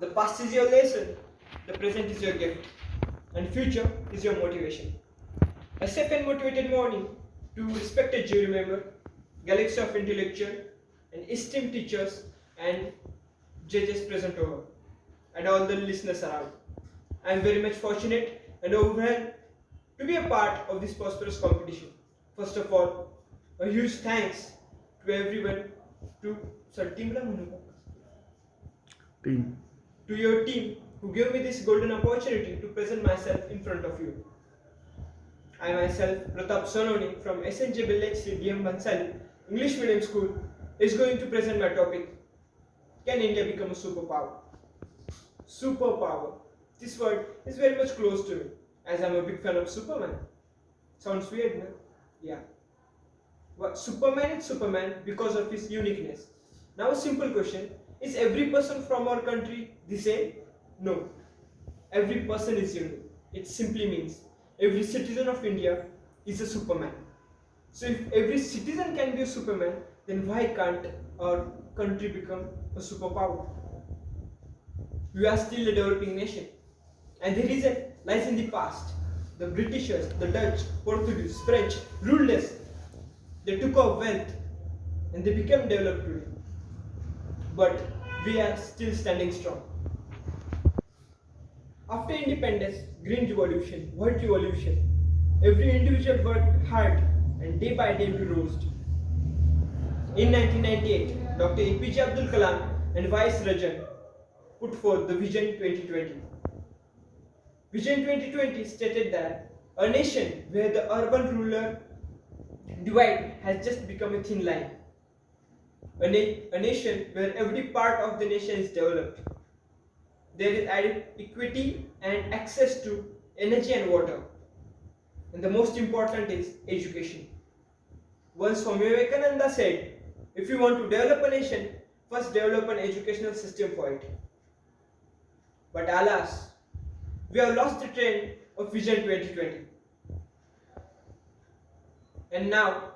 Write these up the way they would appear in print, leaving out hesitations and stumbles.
The past is your lesson, the present is your gift, and future is your motivation. A safe and motivated morning to respected jury member, galaxy of intellectual and esteemed teachers and judges present over, and all the listeners around. I am very much fortunate and overwhelmed to be a part of this prosperous competition. First of all, a huge thanks to everyone to sorry, team Team. to your team who gave me this golden opportunity to present myself in front of you. I myself, Pratap Sononi from SNJ Village DM Bansali English Medium School, is going to present my topic. Can India become a superpower? Superpower. This word is very much close to me as I'm a big fan of Superman. Sounds weird, no? Yeah. But Superman is Superman because of his uniqueness. Now a simple question, is every person from our country the same? No. Every person is unique. It simply means every citizen of India is a Superman. So if every citizen can be a Superman, then why can't our country become a superpower? We are still a developing nation. And the reason lies in the past. The Britishers, the Dutch, Portuguese, French ruled us. They took our wealth and they became developed today. But we are still standing strong. After independence, green revolution, white revolution, every individual worked hard and day by day we rose. In 1998, Dr. APJ Abdul Kalam and Vice Rajan put forth the Vision 2020. Vision 2020 stated that a nation where the urban-rural divide has just become a thin line. A nation where every part of the nation is developed. There is added equity and access to energy and water. And the most important is education. Once Swami Vivekananda said, if you want to develop a nation, first develop an educational system for it. But alas, we have lost the trend of Vision 2020. And now,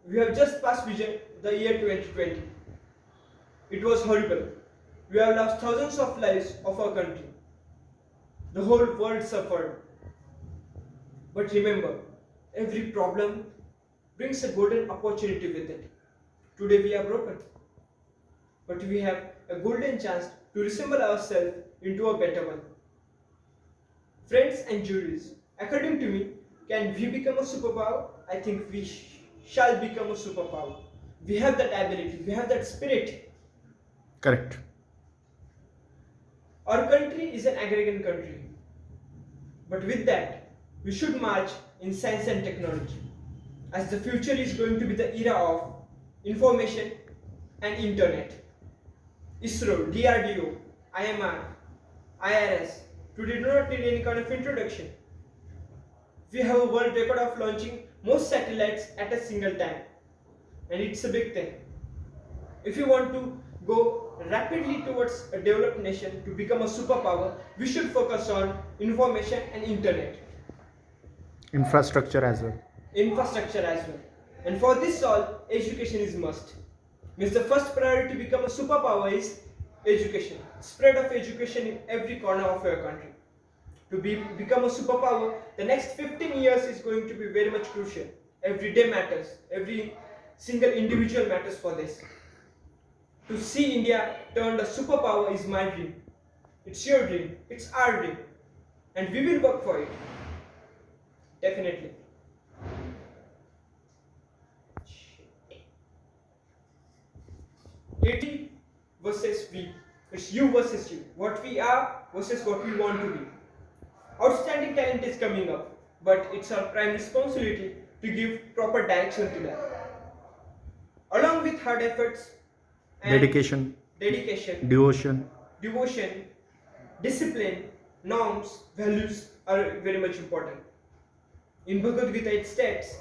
we have just passed Vision the year 2020. It was horrible. We have lost thousands of lives of our country. The whole world suffered. But remember, every problem brings a golden opportunity with it. Today we are broken. But we have a golden chance to reassemble ourselves into a better one. Friends and juries, according to me, can we become a superpower? I think we shall become a superpower. We have that ability, we have that spirit. Correct. Our country is an agrarian country. But with that, we should march in science and technology. As the future is going to be the era of information and internet. ISRO, DRDO, IMR, IRS, today do not need any kind of introduction. We have a world record of launching most satellites at a single time. And it's a big thing. If you want to go rapidly towards a developed nation to become a superpower, we should focus on information and internet. Infrastructure as well. Infrastructure as well. And for this all, education is must. Means the first priority to become a superpower is education. Spread of education in every corner of your country. To become a superpower, the next 15 years is going to be very much crucial. Every day matters. Every single individual matters for this. To see India turned a superpower is my dream. It's your dream. It's our dream. And we will work for it. Definitely. It versus we. It's you versus you. What we are versus what we want to be. Outstanding talent is coming up, but it's our prime responsibility to give proper direction to that. Along with hard efforts and Dedication, dedication, devotion. discipline, norms, values are very much important. In Bhagavad Gita it states,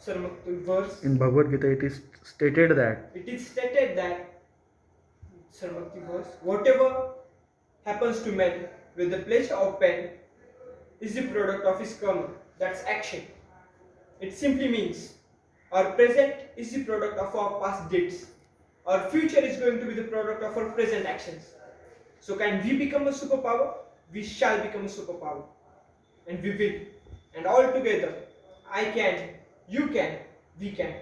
verse, In Bhagavad Gita, it is stated that it is stated that whatever happens to man with the pleasure of pen is the product of his karma. That's action. It simply means our present is the product of our past deeds. our future is going to be the product of our present actions. So can we become a superpower? We shall become a superpower. And we will. And all together, I can, you can, we can.